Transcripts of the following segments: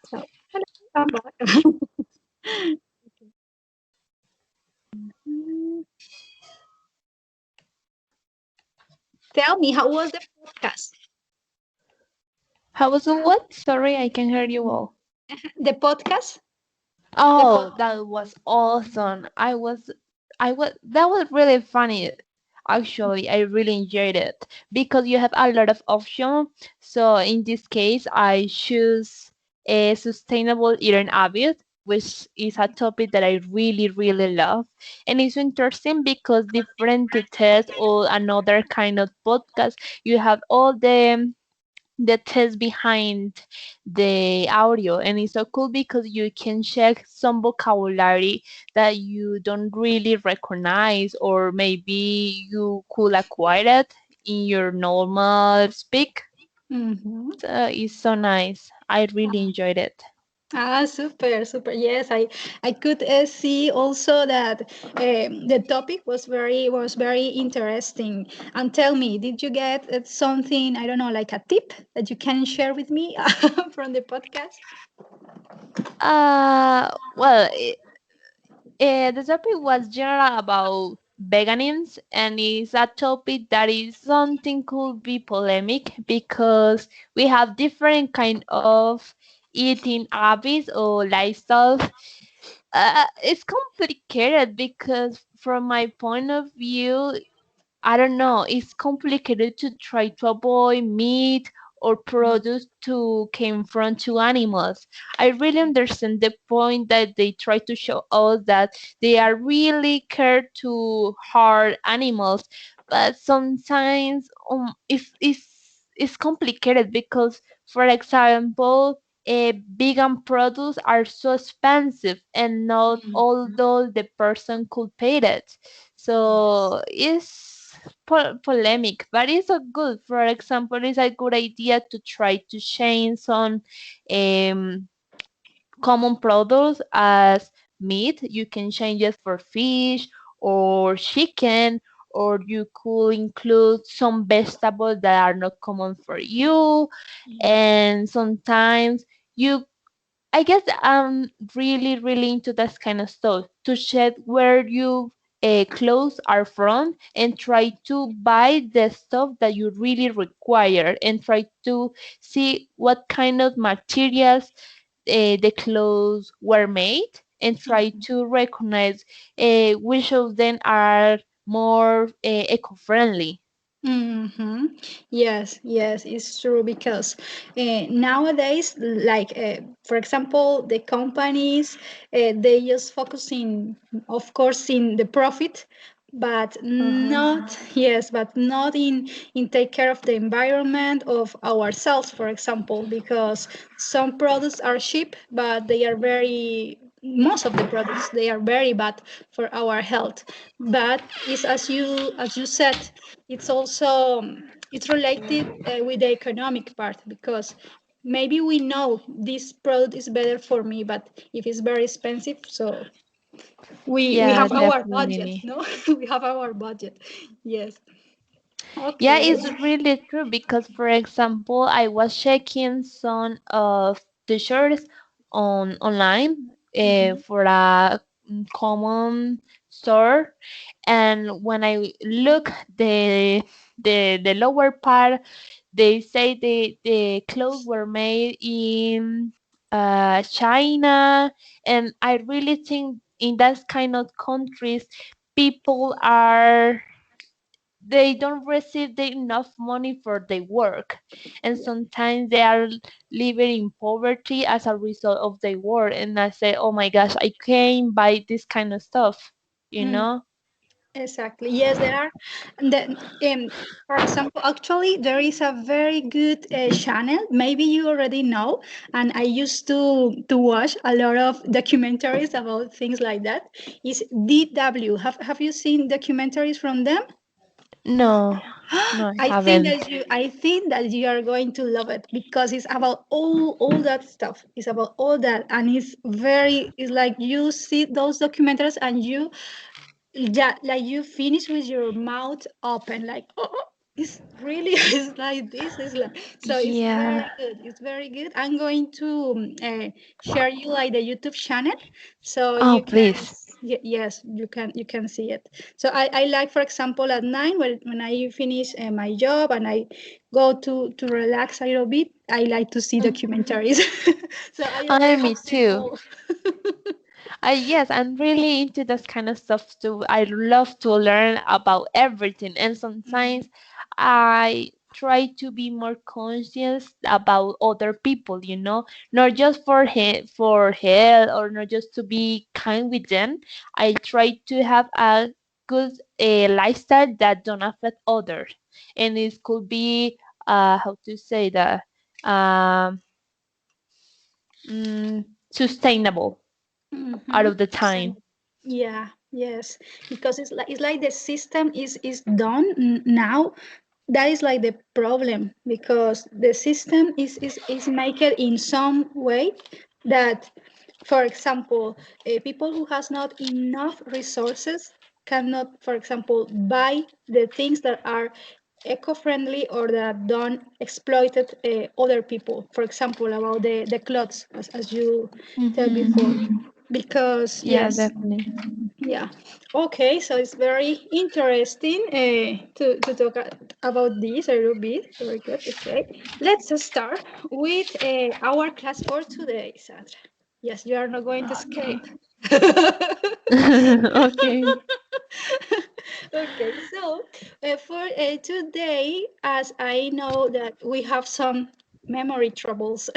So, hello, I'm back. Mm, Tell me, how was the podcast? How was the what? Sorry, I can hear you all. The podcast? The Oh, podcast. that was awesome. That was really funny. Actually, I really enjoyed it because you have a lot of options. So in this case, I choose a sustainable eating habit, which is a topic that I really, really love. And it's interesting because different to test or another kind of podcast, you have all the test behind the audio, and it's so cool because you can check some vocabulary that you don't really recognize, or maybe you could acquire it in your normal speak. Mm-hmm. So it's so nice. I really enjoyed it. Super, super. Yes, I could see also that the topic was very interesting. And tell me, did you get something, I don't know, like a tip that you can share with me from the podcast? Well, the topic was general about veganism, and it's a topic that is something could be polemic because we have different kind of eating habits or lifestyles. It's complicated because from my point of view, I don't know, it's complicated to try to avoid meat or produce to came from two animals. I really understand the point that they try to show us that they are really care to hard animals, but sometimes it's complicated because, for example, vegan products are so expensive and not although the person could pay it. So it's polemic, but it's a good. For example, it's a good idea to try to change some um, common products as meat. You can change it for fish or chicken, or you could include some vegetables that are not common for you. And sometimes you I guess I'm really, really into that kind of stuff to check where you clothes are from and try to buy the stuff that you really require and try to see what kind of materials the clothes were made and try to recognize which of them are more eco-friendly. Mm-hmm. Yes, yes, it's true because nowadays, like for example, the companies they just focusing, of course, in the profit, but Uh-huh. not yes, but not in take care of the environment of ourselves, for example, because some products are cheap, but they are very most of the products they are very bad for our health. But it's as you said, it's also it's related with the economic part because maybe we know this product is better for me, but if it's very expensive, so we Yeah, have our budget, definitely. no? We have our budget. Yes. Yeah, Okay. it's really true because, for example, I was checking some of the shirts on online Mhm. for a common store, and when I look the lower part, they say the clothes were made in China, and I really think in that kind of countries, people are they don't receive the enough money for their work, and sometimes they are living in poverty as a result of their work, and I say, oh my gosh, I can't buy this kind of stuff, you Mm, know. exactly. Yes, there are. And then, for example, actually, there is a very good channel. Maybe you already know, and I used to watch a lot of documentaries about things like that. Is DW? Have you seen documentaries from them? No, no, I haven't. I think that you are going to love it because it's about all that stuff. It's about all that, and it's like you see those documentaries and you, yeah, like you finish with your mouth open, like oh. it's really it's like this. It's like so. It's Yeah. very good. It's very good. I'm going to share you like the YouTube channel, so Oh, you can. please. Yes, you can see it. So I like, for example, at night when I finish my job and I go to relax a little bit, I like to see documentaries. So I already Me have seen too. all. Yes, I'm really into this kind of stuff too. I love to learn about everything, and sometimes I try to be more conscious about other people. Not just for health, or not just to be kind with them. I try to have a good lifestyle that don't affect others, and it could be how to say that um, sustainable out Mm-hmm. of the time. Yeah, yes, because it's like the system is done now. That is like the problem because the system is make it in some way that, for example, people who has not enough resources cannot, for example, buy the things that are eco-friendly or that don't exploited other people. For example, about the clothes, as you said before, Mm-hmm. because Yeah, yes, definitely. yeah. Okay, so it's very interesting to talk about this a little bit. Very good. Okay, let's start with our class for today, Sandra. Yes, you are not going to Okay. escape. Okay. Okay, so for today, as I know that we have some memory troubles,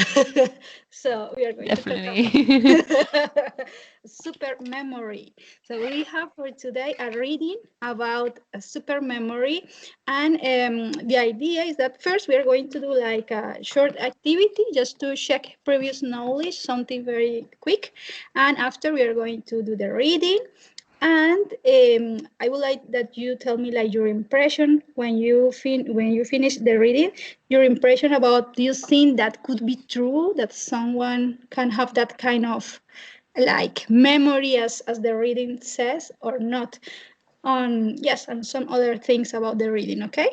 so we are going to talk about Definitely. super memory. So we have for today a reading about a super memory, and the idea is that first we are going to do like a short activity just to check previous knowledge, something very quick, and after we are going to do the reading, and I would like that you tell me like your impression when you finish the reading, your impression about this thing that could be true, that someone can have that kind of like memory as the reading says or not. On yes, and some other things about the reading. Okay.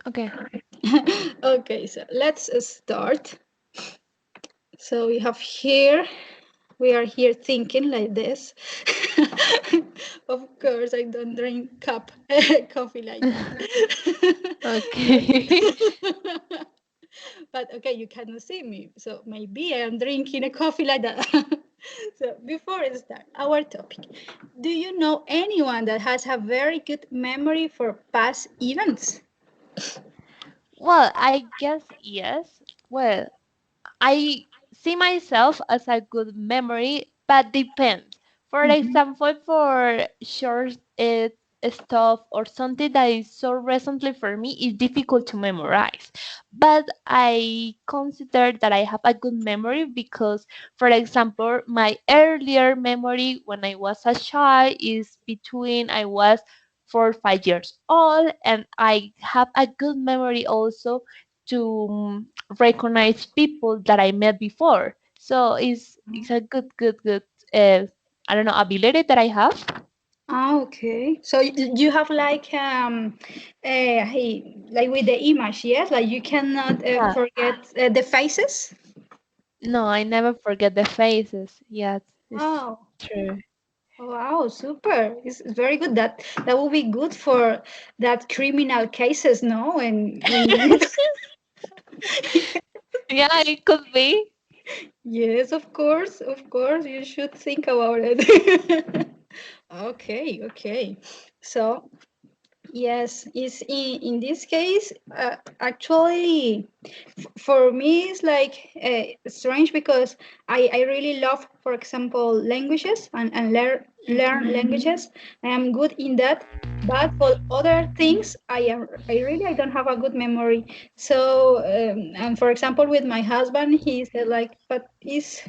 Okay. Okay, so let's start. So we have here we are here thinking like this. Of course, I don't drink coffee like that. Okay. Okay. But okay, you cannot see me, so maybe I am drinking a coffee like that. So before we start our topic, do you know anyone that has a very good memory for past events? Well, I guess yes. Well, I see myself as a good memory, but depends. For Mhm. example, for short stuff or something that is so recently for me, it's difficult to memorize. But I consider that I have a good memory because, for example, my earlier memory when I was a child is between I was 4 or 5 years old, and I have a good memory also to recognize people that I met before. So it's a good uh, I don't know, ability that I have. Ah, okay. So you have like with the image, yes? Like you cannot Yeah. forget the faces? No, I never forget the faces. Yes, it's Oh, true. wow, super. It's very good. That will be good for that criminal cases, no? When you need. Yeah, it could be. Yes, of course, you should think about it. Okay, okay. So yes, is in this case, actually, for me, it's like strange because I really love, for example, languages and learn languages. I am good in that, but for other things, I don't have a good memory. So, and for example, with my husband, he said like, but it's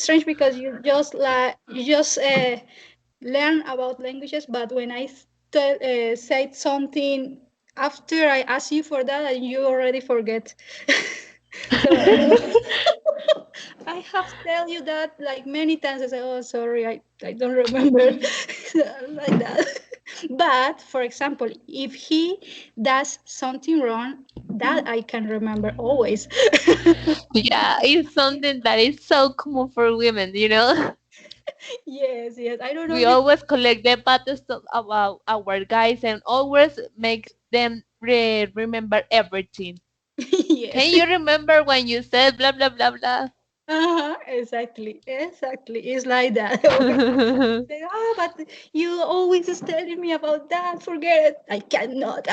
strange because you just learn about languages, but when I said something after I ask you for that, and you already forget. So I have tell you that like many times. I say, "Oh, sorry, I don't remember," like that. But for example, if he does something wrong, that I can remember always. Yeah, it's something that is so common for women, you know? Yes, yes. I don't know We if always collect the bad stuff about our guys and always make them remember everything. yes. Can you remember when you said blah blah blah blah? Exactly, exactly. It's like that. Okay. Say, oh, but you always is telling me about that. Forget it. I cannot.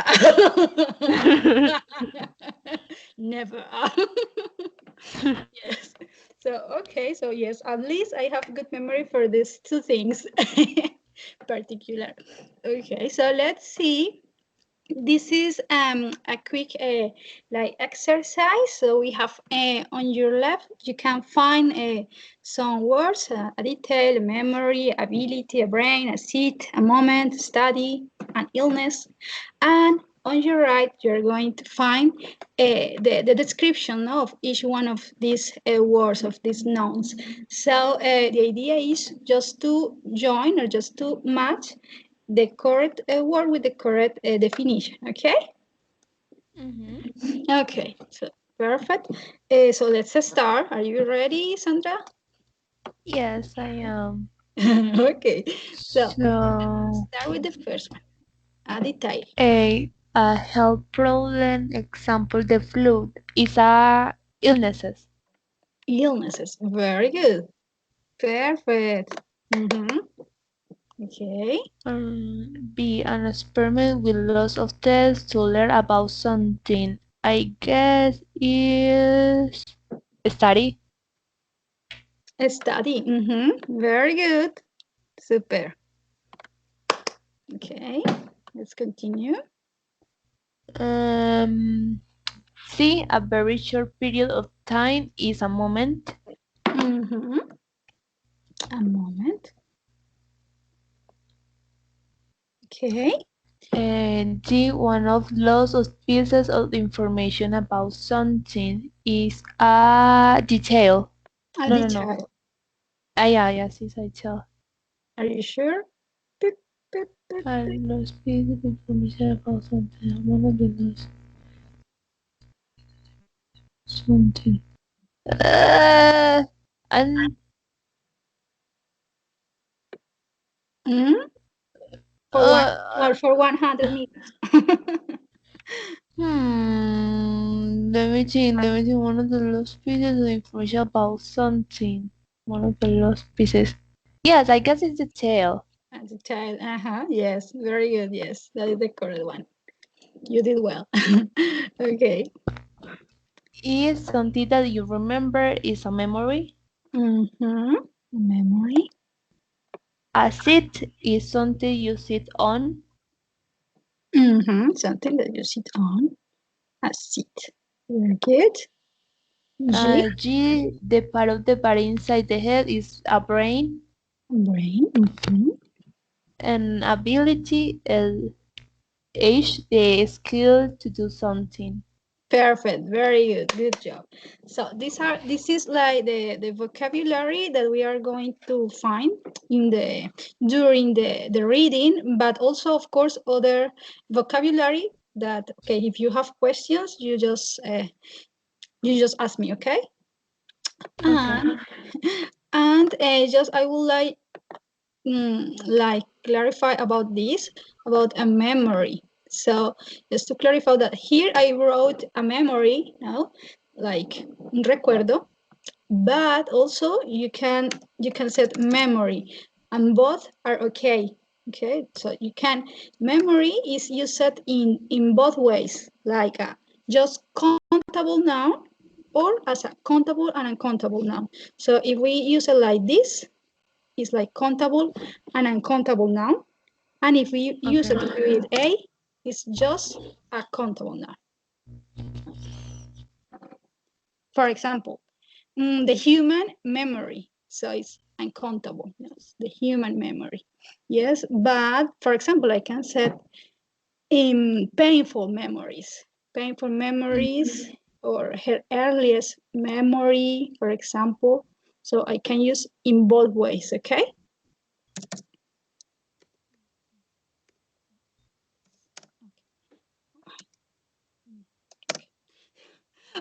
Never. Yes. So okay. So yes, at least I have good memory for these two things, particular. Okay. So let's see. This is a quick like exercise. So we have on your left, you can find some words, a detail, a memory, ability, a brain, a seat, a moment, study, an illness. And on your right, you're going to find the description of each one of these words, of these nouns. So the idea is just to join or just to match the correct word with the correct definition, okay? Hmm. Okay, so perfect. So let's start. Are you ready, Sandra? Yes, I am. Okay, so So, start with the first one, a detail. a health problem, example, the flu, is a illnesses. Illnesses, very good. Perfect. Mm-hmm. Okay. B, an experiment with lots of tests to learn about something. I guess is study. Study. Mm-hmm. Very good. Super. Okay, let's continue. Um, C, a very short period of time is a moment. Mm-hmm. A moment. Okay. And D, one of lots of pieces of information about something is a detail. A No, no, no. detail. Ah, yeah, yes, it's a detail. Are you sure? Beep, beep, beep, beep. Los pieces of information about something. One of the lost something. And Mm? For one or uh, for 100 meters. Let me think. Let me think. One of the lost pieces of information about something. One of the lost pieces. Yes, I guess it's the tail. As a child, yes, very good. Yes, that is the correct one. You did well. Okay. Is something that you remember is a memory. Mm-hmm. Memory. A seat is something you sit on. Mm-hmm. Something that you sit on. A seat. Very good. G. G, the part of the body inside the head is a brain. Brain. Mm-hmm. And ability, H, the skill to do something. Perfect. Very good. Good job. So this is like the vocabulary that we are going to find in the during the reading, but also of course other vocabulary that okay, if you have questions, you just ask me, okay? Okay. And and just I would like clarify about this about a memory. So just to clarify that here I wrote a memory now, like un recuerdo, but also you can set memory, and both are okay. Okay, so you can memory is you set in both ways, like just countable noun or as a countable and uncountable noun. So if we use it like this, it's like countable and uncountable noun. And if we use Okay. it with a, it's just a countable noun. For example, the human memory. So it's uncountable. Yes, the human memory. Yes, but for example, I can set in painful memories. Painful memories or her earliest memory, for example. So I can use in both ways, okay?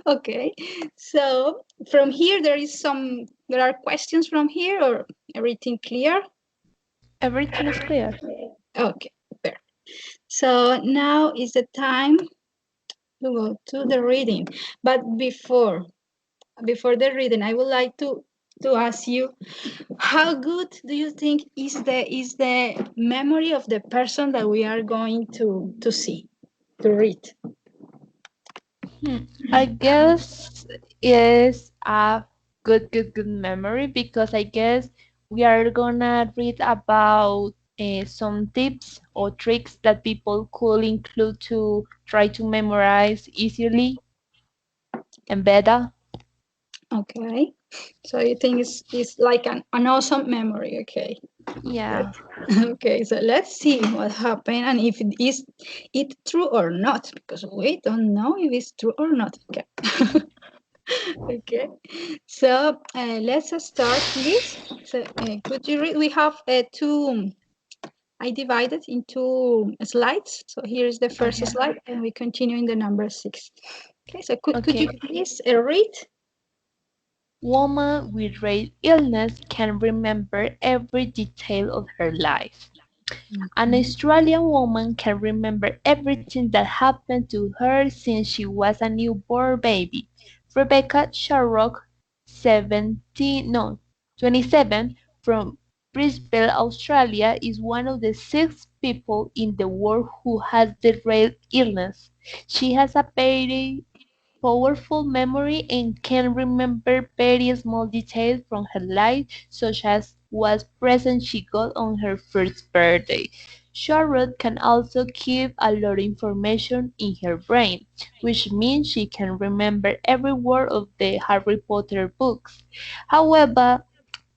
Okay, so from here there are questions from here, or everything clear? Everything is clear. Okay, perfect. So now is the time to go to the reading. But before the reading, I would like to ask you, how good do you think is the memory of the person that we are going to see, to read? Hmm. I guess is a good memory because I guess we are gonna read about some tips or tricks that people could include to try to memorize easily and better. Okay. So you think it's like an awesome memory, okay. Yeah. Okay, so let's see what happened and if it true or not, because we don't know if it's true or not. Okay. Okay. So let's start, please. So could you read? We have two. I divided into slides. So here is the first Okay. slide, and we continue in the number 6. Okay. So could you Okay. please read? Woman with rare illness can remember every detail of her life. An Australian woman can remember everything that happened to her since she was a newborn baby. Rebecca Sharrock, 27, from Brisbane, Australia, is one of the 6 people in the world who has the rare illness. She has a very powerful memory and can remember very small details from her life, such as what present she got on her first birthday. Charlotte can also keep a lot of information in her brain, which means she can remember every word of the Harry Potter books. However,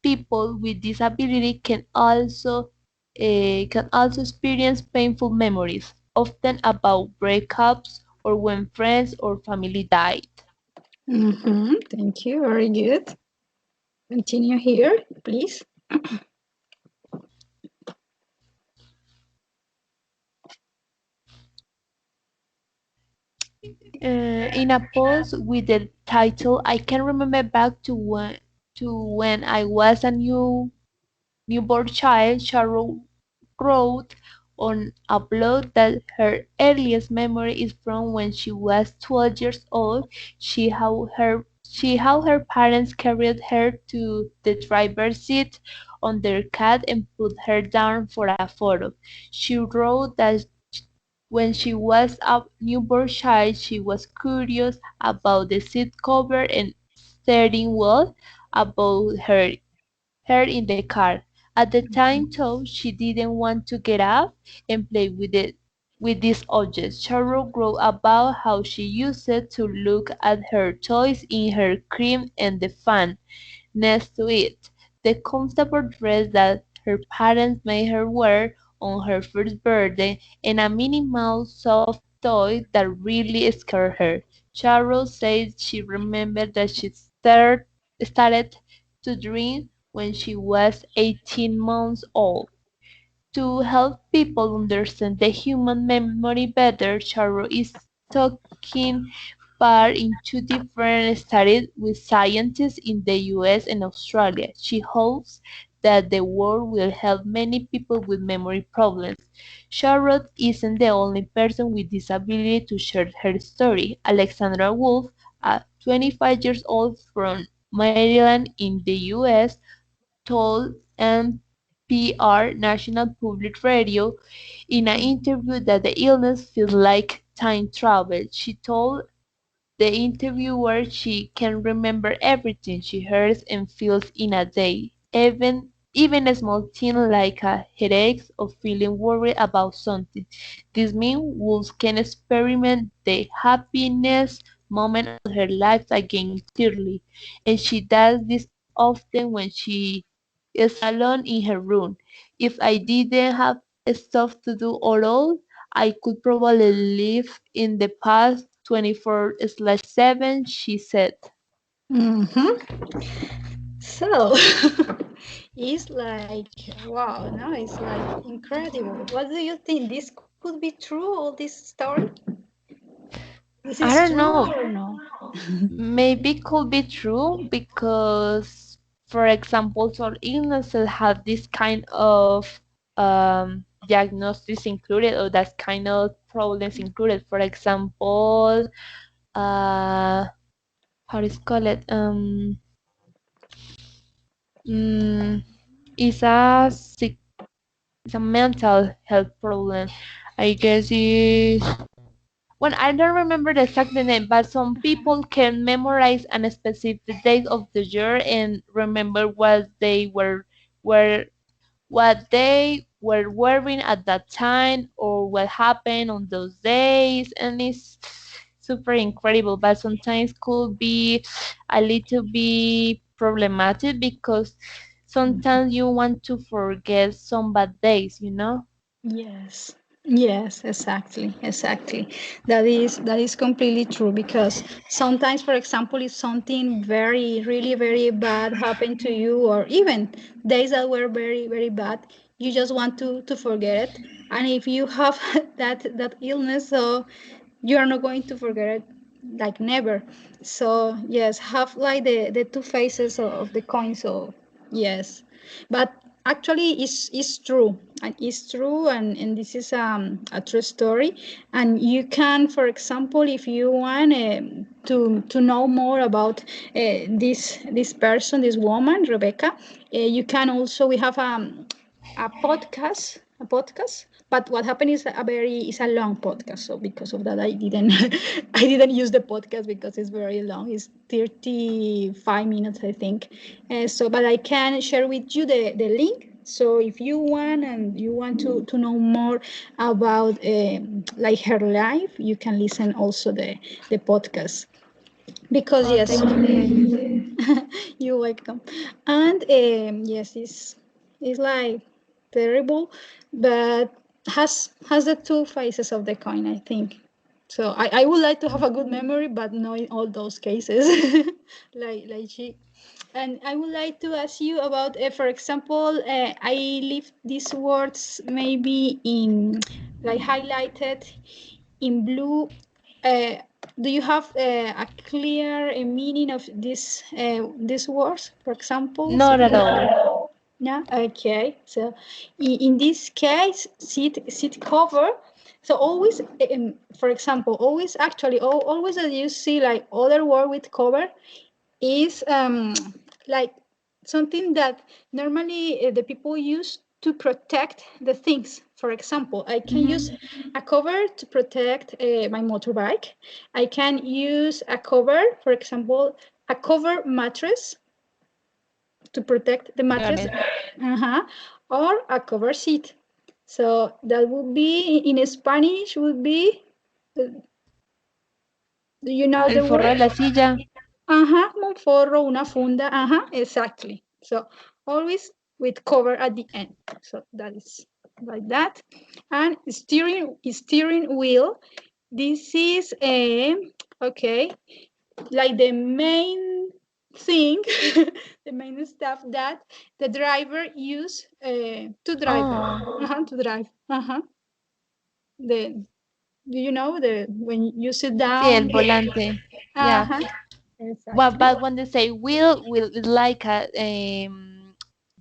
people with this ability can also experience painful memories, often about breakups or when friends or family died. Thank you. Very good. Continue here, please. In a post with the title "I can remember back to when I was a newborn child," Sharon wrote on a blog that her earliest memory is from when she was 12 years old. She how her parents carried her to the driver's seat on their car and put her down for a photo. She wrote that when she was a newborn child, she was curious about the seat cover and steering wheel above her in the car. At the time, though, she didn't want to get up and play with these objects. Cheryl wrote about how she used to look at her toys in her crib and the fan next to it, the comfortable dress that her parents made her wear on her first birthday, and a Minnie Mouse soft toy that really scared her. Cheryl said she remembered that she started to dream when she was 18 months old. To help people understand the human memory better, Charo is taking part in 2 different studies with scientists in the US and Australia. She hopes that the work will help many people with memory problems. Charlotte isn't the only person with this ability to share her story. Alexandra Wolf, a 25 years old from Maryland in the US, told NPR National Public Radio in an interview that the illness feels like time travel. She told the interviewer she can remember everything she hears and feels in a day, even a small thing like a headache or feeling worried about something. This means Wolves can experiment the happiness moment of her life again clearly, and she does this often when she is alone in her room. If I didn't have stuff to do at all, I could probably live in the past 24/7, she said. Mm-hmm. So it's like wow, no, it's like incredible. What do you think? This could be true, all this story? This I is don't true know. or no? Maybe could be true because, for example, some illnesses have this kind of diagnosis included, or that kind of problems included. For example, uh, how is call it? Mm, it's a it's a mental health problem. I guess is when I don't remember the exact name, but some people can memorize a specific date of the year and remember were what they were wearing at that time or what happened on those days, and it's super incredible. But sometimes could be a little bit problematic because sometimes you want to forget some bad days, you know? Yes. Yes, exactly, exactly. That is completely true because sometimes, for example, if something very, really very bad happened to you, or even days that were very, very bad, you just want to forget it. And if you have that illness, so you are not going to forget it like never. So yes, have like the two faces of the coin. So yes, but actually it's true, and it's true, and this is a true story. And you can, for example, if you want to know more about this person, this woman Rebecca, you can also, we have a podcast. But what happened is a long podcast, so because of that I didn't I didn't use the podcast because it's very long. It's 35 minutes, I think. So but I can share with you the link, so if you want, and you want to know more about like her life, you can listen also the podcast, because Oh, yes. thank you, thanks. You're welcome. And yes, it's like terrible, but has the two faces of the coin, I think. So I would like to have a good memory, but not in all those cases, like she. And I would like to ask you about, for example, I leave these words maybe in like highlighted in blue. Uh, do you have a clear meaning of these words, for example? Not at all. Yeah, okay. So in this case, seat cover. So always, for example, always actually, always that you see like other word with cover is like something that normally the people use to protect the things. For example, I can use Hmm. a cover to protect my motorbike. I can use a cover, for example, a cover mattress to protect the Got mattress, it. or a cover sheet. So that would be in Spanish would be, do you know El the forro de word? la silla. Un forro, una funda. Exactly. So always with cover at the end. So that is like that. And steering wheel. This is a, okay, like the main thing, the main stuff that the driver use to drive. Oh, To drive. The, do you know the when you sit sí, el down? volante. Yeah. Uh-huh. Well, Exactly. but when they say wheel is like a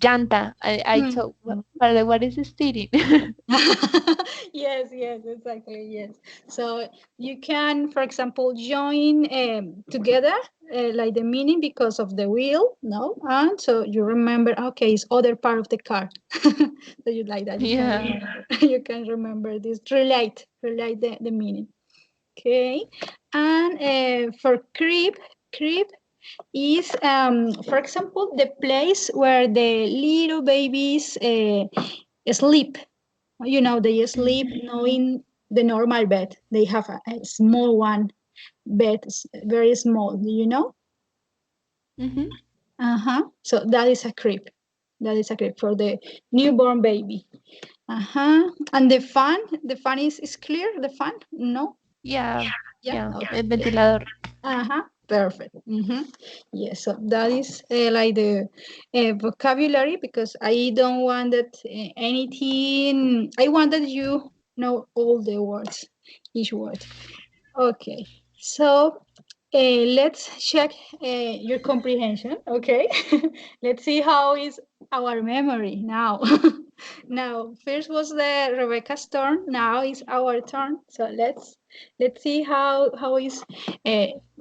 llanta. I thought, what is steering? Yes, yes, exactly, yes. So you can, for example, join together like the meaning because of the wheel, no? And so you remember, okay, it's other part of the car. So you like that, you can Yeah. remember, you can remember this, relate the meaning. Okay. And for crib is, for example, the place where the little babies sleep. They sleep knowing the normal bed. They have a small one bed, very small. Do you know? Hmm. So that is a crib. That is a crib for the newborn baby. And the fan is clear. The fan, no, Yeah. yeah, Yeah. okay. El ventilador. Perfect. Yes, so that is like the vocabulary, because I don't want that anything. I want that you know all the words, each word. Okay. So let's check your comprehension, okay? Let's see how is our memory now. Now, first was the Rebecca's turn. Now is our turn. So let's see how is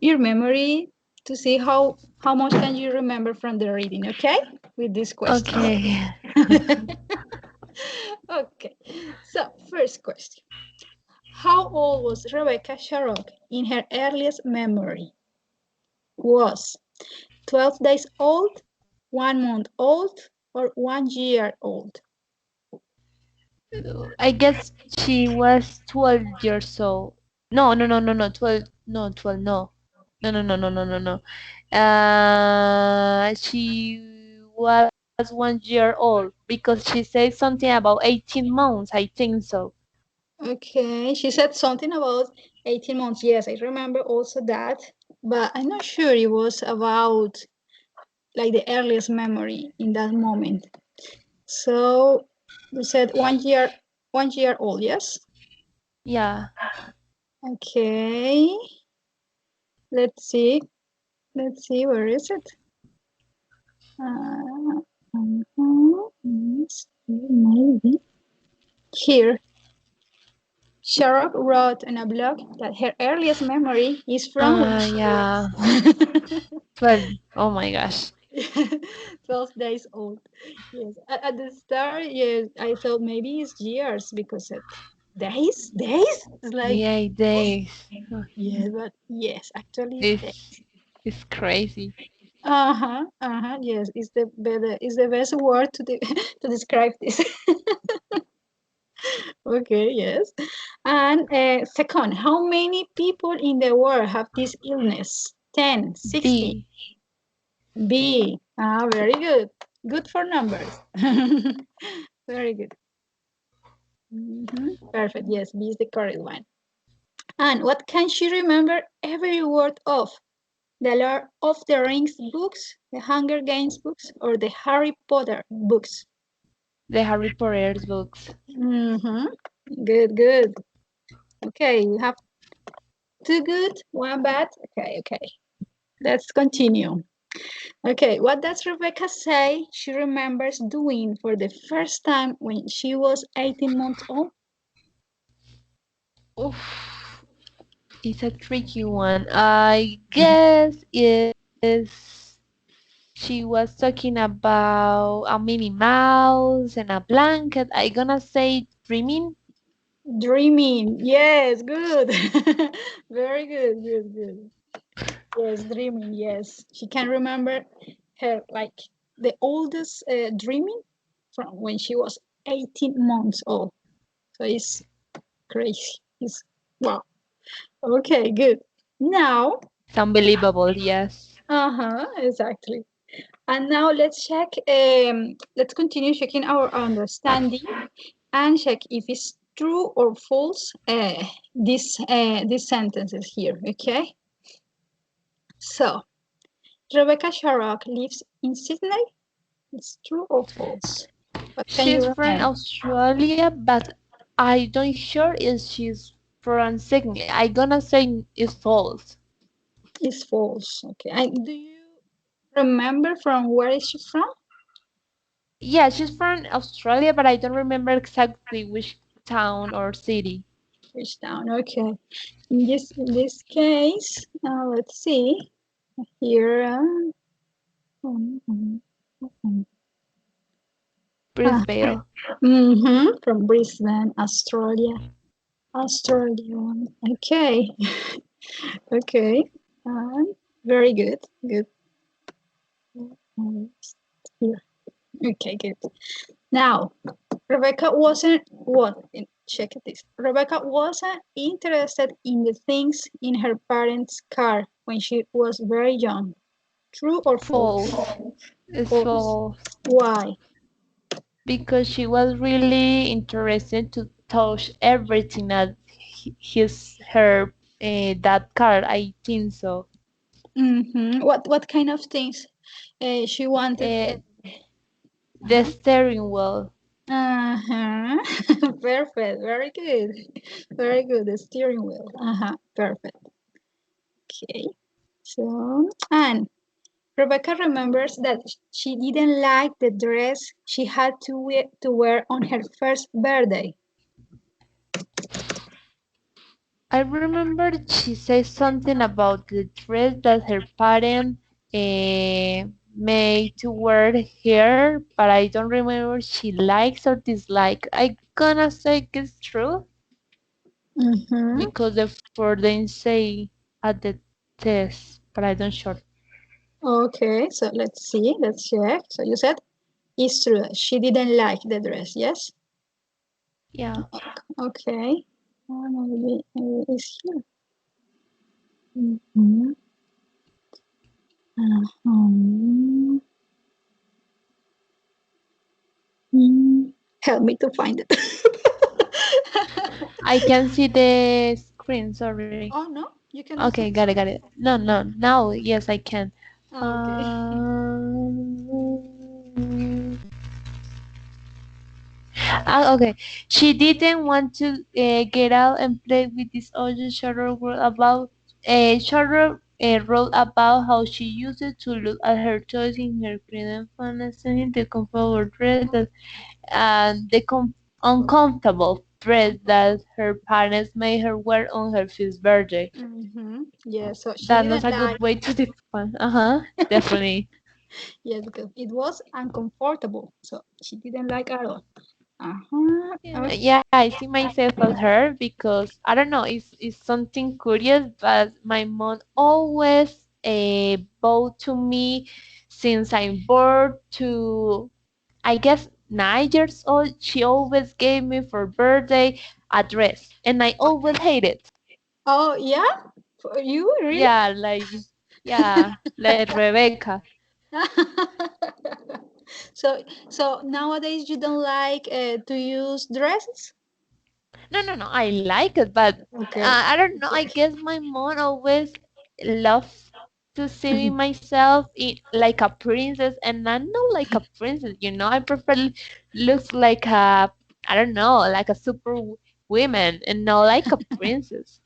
your memory to see how much can you remember from the reading, okay? With this question. Okay. Okay. So first question. How old was Rebecca Sharrock in her earliest memory? Was 12 days old, 1 month old, or 1 year old? I guess she was 12 years old. No, no, no, no, no, 12, no, 12, no. No, no, no, no, no, no, no. She was 1 year old because she said something about 18 months, I think so. Okay, she said something about 18 months. Yes, I remember also that, but I'm not sure it was about like the earliest memory in that moment. So you said 1 year old, yes? Yeah. Okay, let's see. Let's see, where is it? Maybe here. Sharrock wrote in a blog that her earliest memory is from when she Yeah. was 12. Oh my gosh. 12 days old. Yes, at the start, yes, I thought maybe it's years because it days. It's like Yeah, days. yes, but yes, actually it's days. It's crazy. Yes, it's the best word to describe this. Okay, yes. And second, how many people in the world have this illness? 10, 60. B. B. Ah, very good. Good for numbers. Very good. Perfect. Yes, B is the correct one. And what can she remember every word of? The Lord of the Rings books, the Hunger Games books, or the Harry Potter books? The Harry Potter's books. Mm-hmm. Good, good. Okay, you have two good, one bad. Okay. Let's continue. Okay, what does Rebecca say she remembers doing for the first time when she was 18 months old? Oof. It's a tricky one. I guess is she was talking about a Minnie Mouse and a blanket. I gonna say dreaming. Dreaming. Yes, good. Very good. Yes, dreaming. Yes, she can remember her like the oldest dreaming from when she was 18 months old. So it's crazy. It's wow. Okay, good. Now, It's unbelievable. Yes. exactly. And now let's continue checking our understanding and check if it's true or false these sentences here, okay? So, Rebecca Sharrock lives in Sydney. It's true or false? What can She's you from remember? Australia, but I don't sure if she's from Sydney. I gonna say it's false. It's false. Okay. Do you remember from where is she from? Yeah, she's from Australia, but I don't remember exactly which town or city. Which town? Okay. In this case, let's see here. Um, um, um, ah, Brisbane. from Brisbane, Australia. Australia. Okay. Okay. Very good. Good. Here. Okay, good. Now, Rebecca wasn't what? Check this. Rebecca wasn't interested in the things in her parents' car when she was very young. True or false? False. It's False. false. Why? Because she was really interested to touch everything that her that car. I think so. What kind of things she wanted? Uh, the Uh-huh. steering wheel. Uh-huh. Perfect. Very good. Very good. The steering wheel. Uh-huh. Perfect. Okay. So, and Rebecca remembers that she didn't like the dress she had to wear on her first birthday. I remember she said something about the dress that her parent made to wear here, but I don't remember she likes or dislikes. I gonna say it's true Mm-hmm. because the for didn't say at the test, but I don't sure. Okay, so let's see, let's check. So you said it's true. She didn't like the dress, yes? Yeah, Okay. Maybe it's here. Mm-hmm. Um, Help me to find it. I can see the screen. Sorry. Oh no, you cannot Okay, see. got it, got it. No, no, now yes, I can. Okay. Okay. She didn't want to get out and play with this other shorter girl about a shorter role about how she used to look at her toys in her cradle fantasy, the comfortable dress and the uncomfortable dress that her parents made her wear on her fifth birthday. Mm-hmm. Yeah, so she That's not didn't a good like. way to define. Definitely. Yes, because it was uncomfortable, so she didn't like at all. Uh-huh. Yeah, Okay. yeah, I see myself as her because I don't know, it's something curious, but my mom always bought to me since I'm born to I guess 9 years old. She always gave me for birthday a dress, and I always hate it. Oh yeah, for you really? Yeah, like Rebecca. So nowadays you don't like to use dresses? No. I like it, but Okay. I don't know. I guess my mom always loves to see me myself like a princess, and I'm not like a princess. I prefer looks like I don't know, like a super woman, and not like a princess.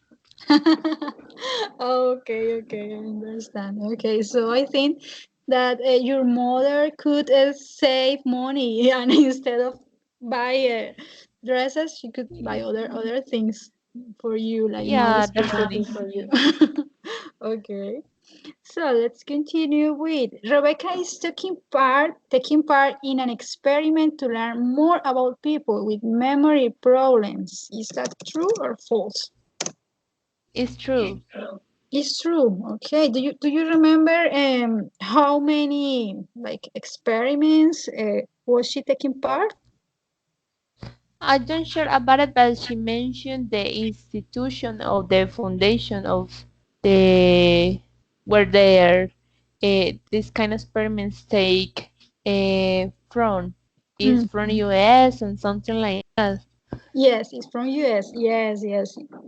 Okay, I understand. Okay, so I think that your mother could save money, and instead of buy dresses, she could buy other things for you, like more Yeah, specific definitely. for you. Okay, so let's continue with Rebecca is taking part in an experiment to learn more about people with memory problems. Is that true or false? It's true. It's true. Okay. Do you remember how many like experiments was she taking part? I don't sure about it, but she mentioned the institution of the foundation of the where their this kind of experiments take from is from Mhm. US and something like that. Yes, it's from US. Yes.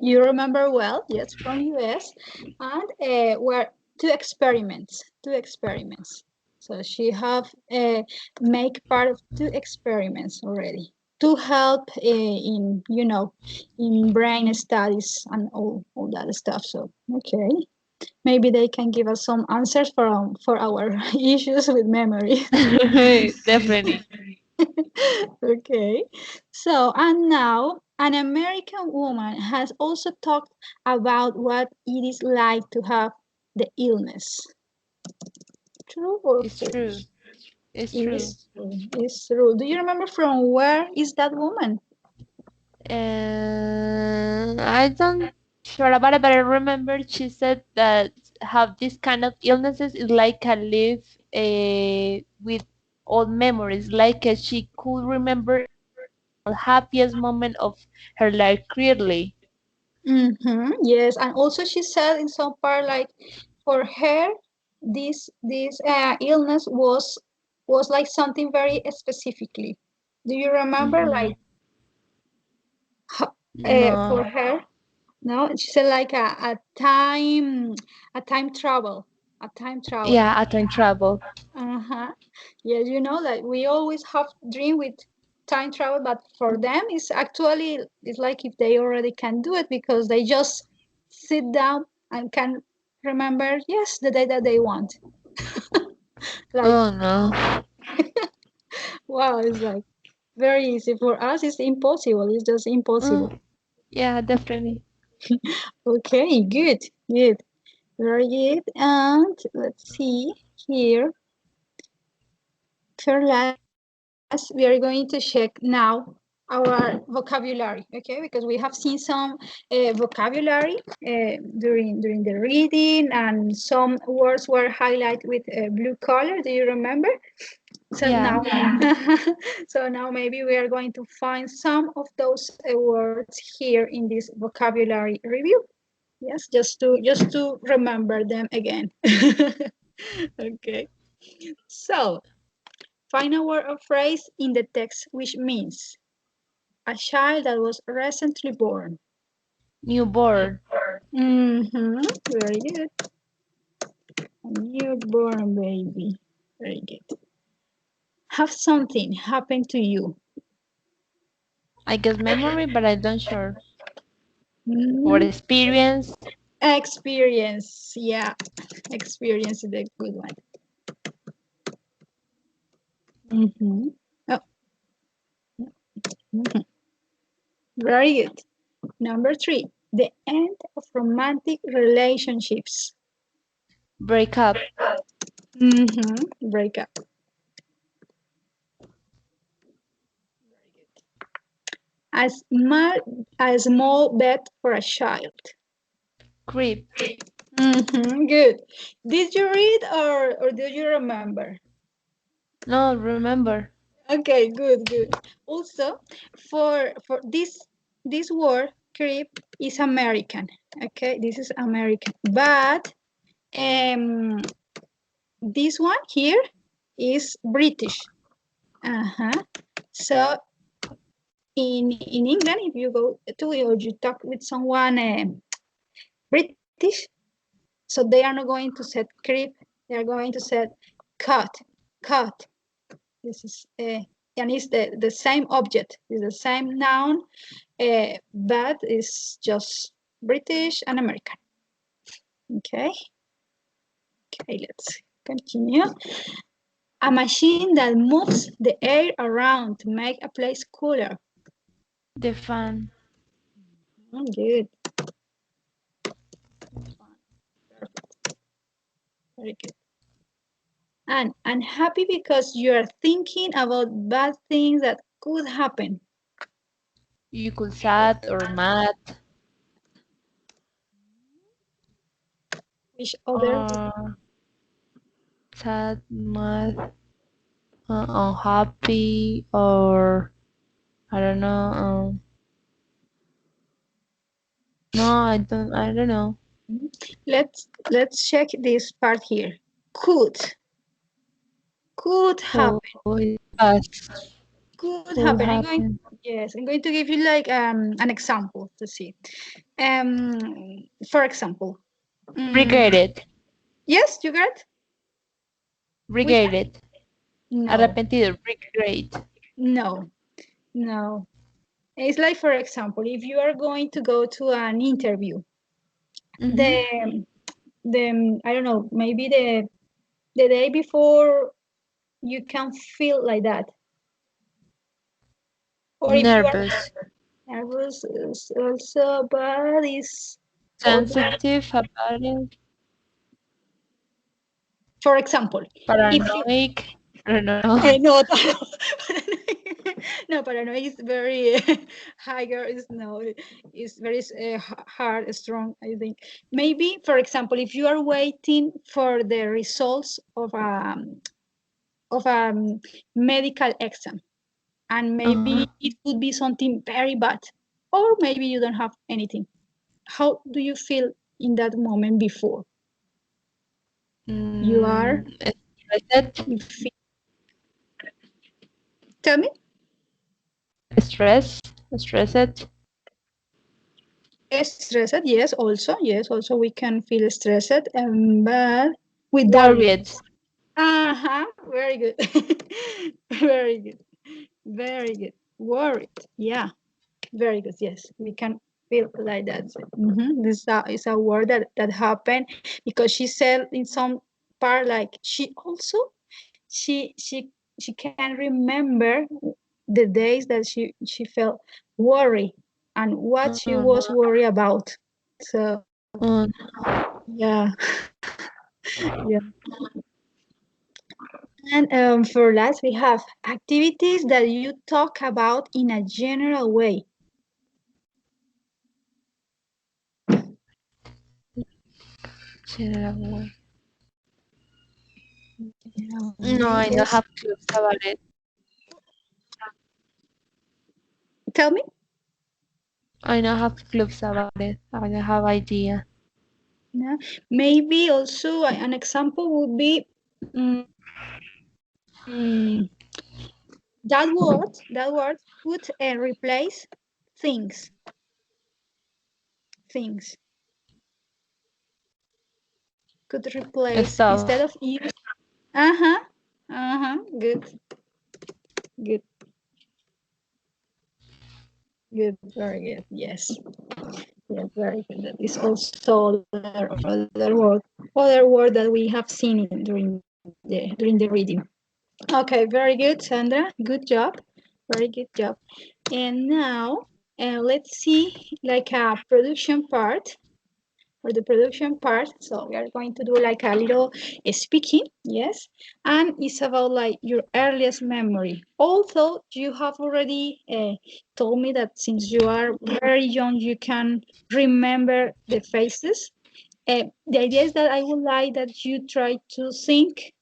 You remember well. Yes, from US, and were two experiments. So she have make part of two experiments already to help in brain studies and all that stuff. So okay. Maybe they can give us some answers for our issues with memory. Definitely. Okay. So, and now an American woman has also talked about what it is like to have the illness. True or It's true. false? It's true. It's true. It's true. Do you remember from where is that woman? I don't sure about it, but I remember she said that have this kind of illnesses is like a live with old memories, like she could remember the happiest moment of her life clearly. Mm-hmm. Yes, and also she said in some part like for her this illness was like something very specifically. Do you remember Hmm. like for No. her? No, she said like a time travel, a time travel. Yeah, I time travel. Uh-huh. Yes, like we always have dream with time travel, but for them it's like if they already can do it because they just sit down and can remember, yes, the day that they want. Like, Oh no. wow, it's like very easy. For us, it's impossible. It's just impossible. Yeah, definitely. Okay, good, good, very good. And let's see here. For last, we are going to check now our vocabulary, okay? Because we have seen some vocabulary during the reading, and some words were highlighted with blue color. Do you remember? So Yeah. now, so now maybe we are going to find some of those words here in this vocabulary review. Yes, just to remember them again. Okay. So, find a word or phrase in the text which means a child that was recently born. Newborn. Mm-hmm. Very good. A newborn baby. Very good. Have something happen to you. I guess memory, but I don't sure. Or Mm, experience. experience. Yeah, experience is a good one. Mm-hmm. Oh, mhm. Very good. Number three, the end of romantic relationships. Break up. Mm-hmm. Break up. A small bed for a child. Creep. Mm-hmm. Good. Did you read or do you remember? No, remember. Okay, good, good. Also, for this word, creep is American. Okay, this is American. But this one here is British. Uh-huh. So in England, if you go to or you talk with someone British, so they are not going to say creep, they are going to say cut, cut. This is and it's the same object, it's the same noun, but it's just British and American. Okay, okay, let's continue. A machine that moves the air around to make a place cooler. The fan. Good, very good. And unhappy because you are thinking about bad things that could happen. You could sad or mad Which other? or sad, mad, unhappy, or I don't know. No, I don't know. Let's check this part here. Could Could happen. us. Could Could happen. happen. I'm going to give you like an example to see. For example, Regret it. yes, you got which Regret it. one? No, Arrepentido. Regret. no, no. It's like, for example, if you are going to go to an interview, Mm-hmm. the I don't know, maybe the day before you can feel like that, or if you are Nervous. nervous, is also, but it's also, Sensitive about it. for example, if you Paranoid. I don't know. no, no, paranoia is very higher. Is no, it's very hard, strong. I think maybe, for example, if you are waiting for the results of a medical exam, and maybe Uh-huh. it could be something very bad, or maybe you don't have anything. How do you feel in that moment before you are? Stressed. You feel, tell me. Stress. Stressed. Stressed, yes, also we can feel stressed, but without it. Worried. Uh-huh, very good. Very good. Very good. Worried. Yeah, very good. Yes, we can. feel like that. This is a word that happened because she said in some part like she can remember the days that she felt worry and what she Oh, was worried about. So oh, yeah, yeah. And for last, we have activities that you talk about in a general way. general. General No, way, I don't yes. have clues about it. Tell me. I don't have clues about it. I don't have idea. Yeah. Maybe also an example would be that word could replace things. Things could replace instead Stuff. of you. Uh-huh. Uh-huh. Good. Good. Good. Very good. Yes. Yes, very good. That is also other word that we have seen during the reading. Okay, very good, Sandra. Good job. Very good job. And now let's see like a production part for the production part. So we are going to do like a little speaking, yes, and it's about like your earliest memory. Although you have already told me that since you are very young, you can remember the faces. The idea is that I would like that you try to think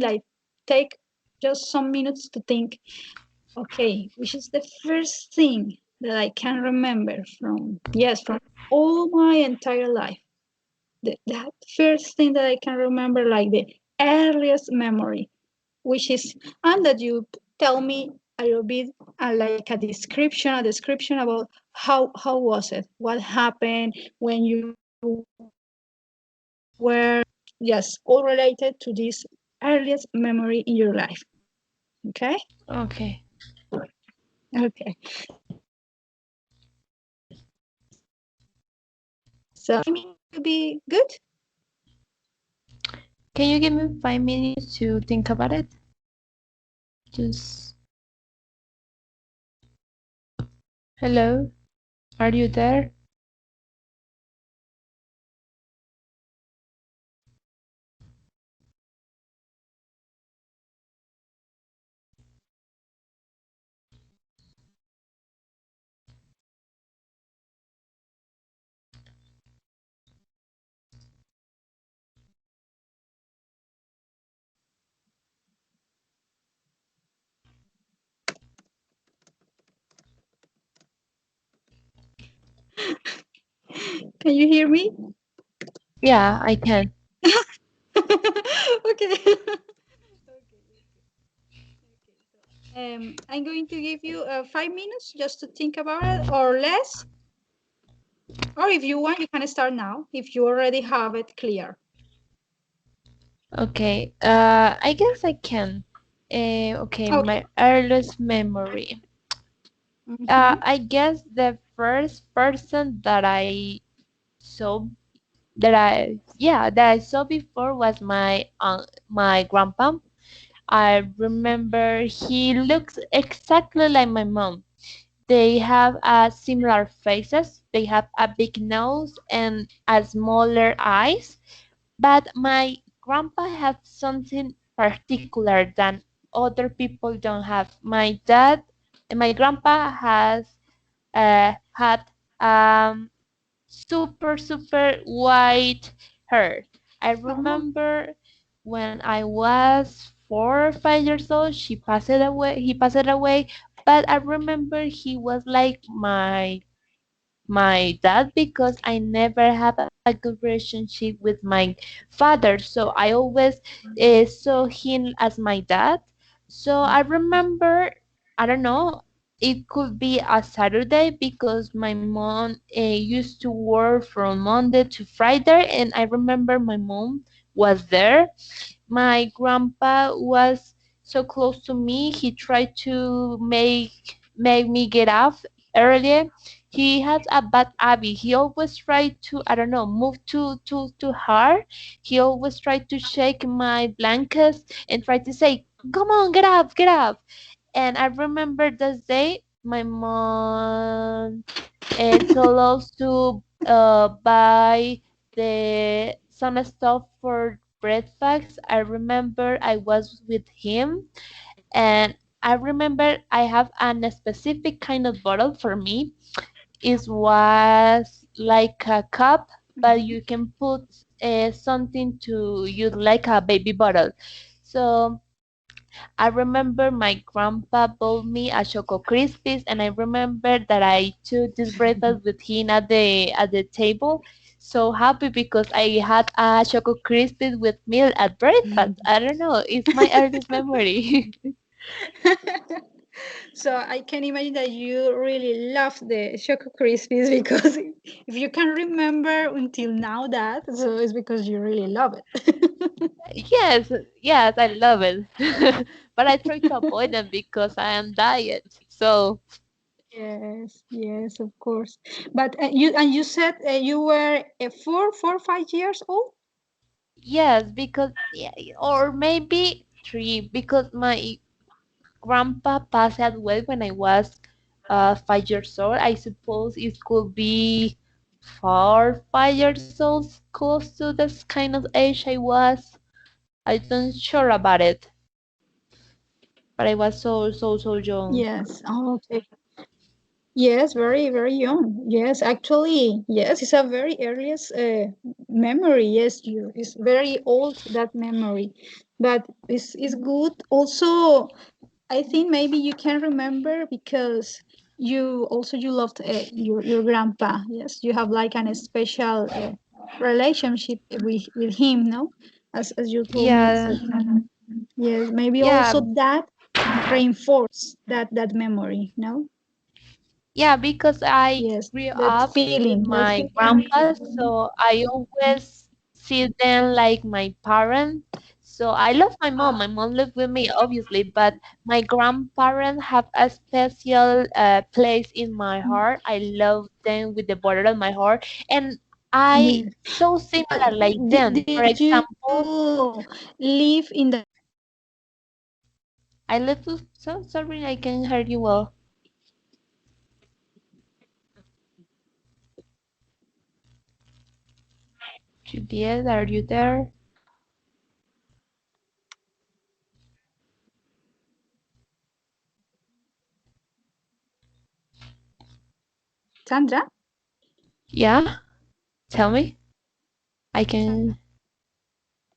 like take just some minutes to think, okay, which is the first thing that I can remember from all my entire life. That first thing that I can remember, like the earliest memory, which is, and that you tell me a little bit, like a description about how was it, what happened when you were, yes, all related to this earliest memory in your life. Okay. Okay. Okay. So I mean to be good. Can you give me 5 minutes to think about it? Just hello, are you there? Can you hear me? Yeah, I can. Okay. I'm going to give you 5 minutes just to think about it or less. Or if you want, you can start now if you already have it clear. Okay. I guess I can. Okay, Okay. my earliest memory. Mhm. I guess the first person that I saw that I saw before was my grandpa. I remember he looks exactly like my mom. They have similar faces. They have a big nose and a smaller eyes. But my grandpa has something particular than other people don't have. My grandpa has had super white hair. I Oh, remember when I was 4 or 5 years old, she passed away. He passed away, but I remember he was like my dad because I never had a good relationship with my father. So I always saw him as my dad. So I remember, I don't know, it could be a Saturday because my mom used to work from Monday to Friday, and I remember my mom was there. My grandpa was so close to me. He tried to make me get up earlier. he has a bad habit. He always tried to, I don't know, move too hard. He always tried to shake my blankets and try to say, "Come on, get up, get up." And I remember this day, my mom told us to buy the some stuff for breakfast. I remember I was with him, and I remember I have a specific kind of bottle for me. It was like a cup, but Mhm. you can put something to use like a baby bottle. So I remember my grandpa bought me a Choco Krispies, and I remember that I took this breakfast with him at the table. So happy because I had a Choco Krispies with milk at breakfast. I don't know, it's my earliest memory. So I can imagine that you really love the Choco Krispies because if you can remember until now that, so it's because you really love it. Yes, yes, I love it. But I try to avoid them because I am diet. So Yes, yes, of course. But you said you were 5 years old. yes, because yeah, or maybe 3 because my grandpa passed away when I was 5 years old. I suppose it could be 4, 5 years old, close to this kind of age I was. I don't sure about it, but I was so young. Yes. Oh, okay. Yes, very, very young. Yes, actually, yes, it's a very earliest memory. Yes, you it's very old that memory, but it's good. Also, I think maybe you can remember because you loved your grandpa. Yes, you have like an special relationship with him. No, as you told me. Yeah, So yes, maybe yeah, also that reinforce that memory. No. yeah, because I Yes, grew that up with feeling, that my feeling. grandpa, so I always see them like my parents. So I love my mom. My mom lived with me, obviously, but my grandparents have a special place in my heart. I love them with the bottom of my heart, and I Yes. so But similar like them. For did you example, live in the I live with. So sorry, I can hear you well. Juliet, are you there? Sandra? Yeah, tell me. I Sandra? can.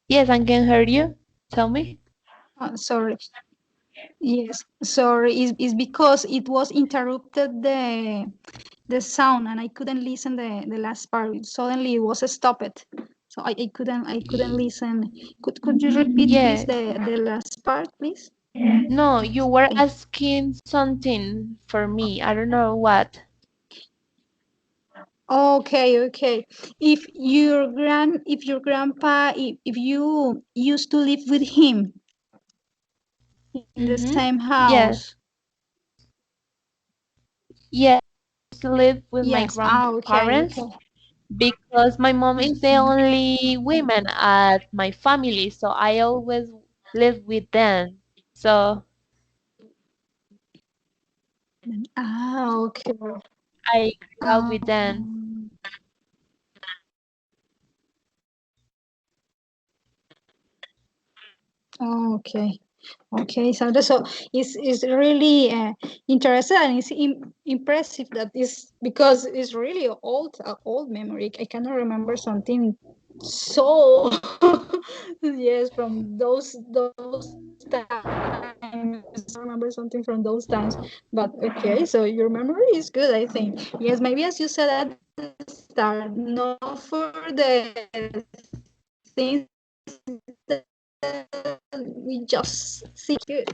Yes, I can hear you. Tell me. Oh, sorry. Yes, sorry. Is because it was interrupted the sound and I couldn't listen the last part. Suddenly it was stopped. So I couldn't Y- listen. Could you repeat please Yeah. the last part, please? No, you were Thank you. asking something for me. I don't know what. Okay, okay. If your grandpa, if you used to live with him in the Mm-hmm. same Yes. house. Yes, to live with my Yes. Ah, okay, grandparents okay. because my mom is the only woman at my family, so I always live with them. So Ah, okay. I grew up with them. Um, okay. Okay, Sandra. So it's really interesting and it's impressive that is because it's really old memory. I cannot remember something so yes from those times. I remember something from those times. But okay, so your memory is good. I think yes. Maybe as you said at the start, not for the things we just see good.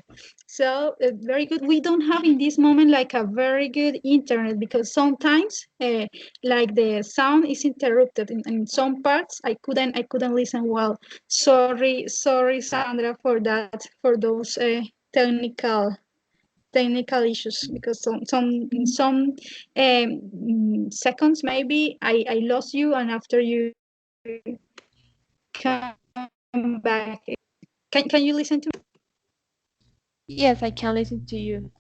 So very good. We don't have in this moment like a very good internet because sometimes like the sound is interrupted in some parts. I couldn't listen well. Sorry, Sandra, for that for those technical. technical issues because some seconds maybe I lost you, and after you come back, can you listen to me? Yes, I can listen to you.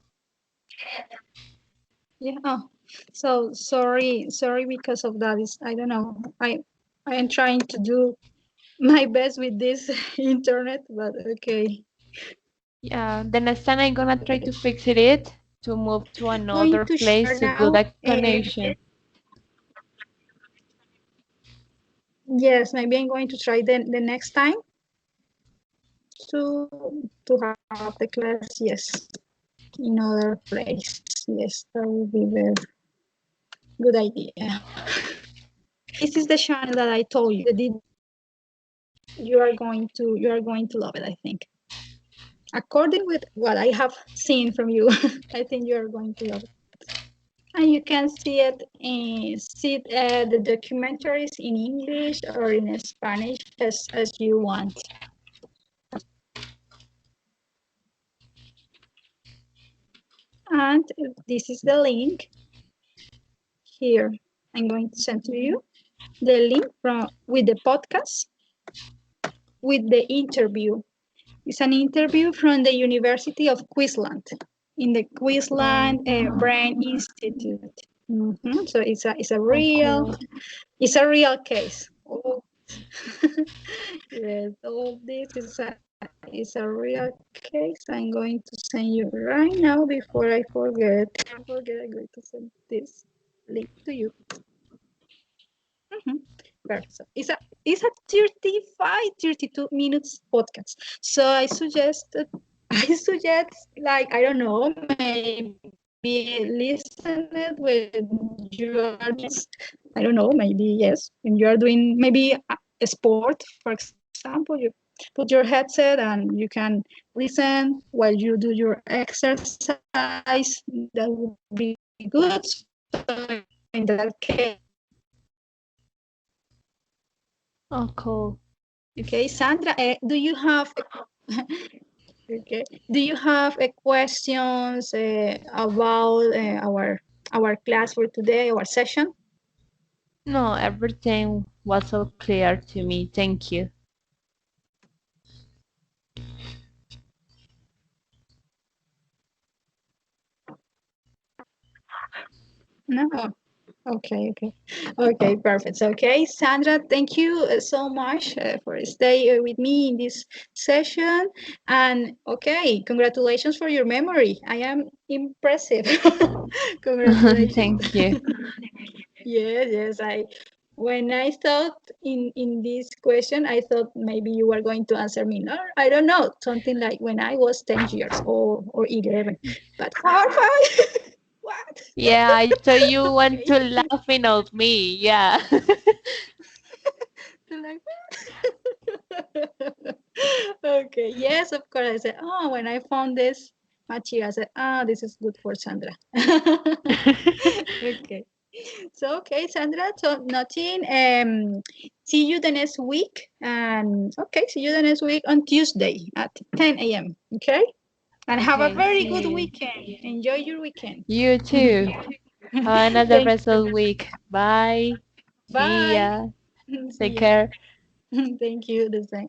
Yeah. Oh, so sorry because of that. Is I don't know. I am trying to do my best with this internet, but okay. Yeah, the next time I'm gonna try to fix it to move to Going another to share place to do now. that connection. Yes, maybe I'm going to try the next time to have the class. Yes, in other place. Yes, that would be very good idea. This is the channel that I told you. You are going to love it, I think. According with what I have seen from you, I think you are going to love it. And you can see the documentaries in English or in Spanish as you want. And this is the link here. I'm going to send to you the link from with the podcast with the interview. It's an interview from the University of Queensland in the Queensland Brain Institute. So Oh, cool. it's a real case. Oh, yes, all this is a real case. I'm going to send you right now before I forget. I'm going to send this link to you. Mhm. Perfect. So it's a 35, 32 minutes podcast. So I suggest like I don't know, maybe listen it when you are I don't know, maybe yes, when you are doing maybe a sport, for example, you put your headset and you can listen while you do your exercise. That would be good. So in that case, Oh, cool. okay, It's Sandra, do you have okay? Do you have questions about our class for today, our session? no, everything was so clear to me. Thank you. No. Okay, okay, perfect. So, okay, Sandra, thank you so much for stay with me in this session. And okay, congratulations for your memory. I am impressive. Congratulations. Thank you. Yes. I when I thought in this question, I thought maybe you were going to answer me. No, I don't know, something like when I was 10 years or 11. But how? What? Yeah, I thought you want Okay. to laughing at me. Yeah. Like, okay, yes, of course. I said, oh, when I found this material, I said, this is good for Sandra. Okay. So, okay, Sandra, so nothing. See you the next week. And okay, see you the next week on Tuesday at 10 a.m. Okay? And have a Okay, very good see you. weekend. Enjoy your weekend. You too. Have another Thank rest of the week. Bye. See Bye. ya. See Take ya. care. Thank you. The same.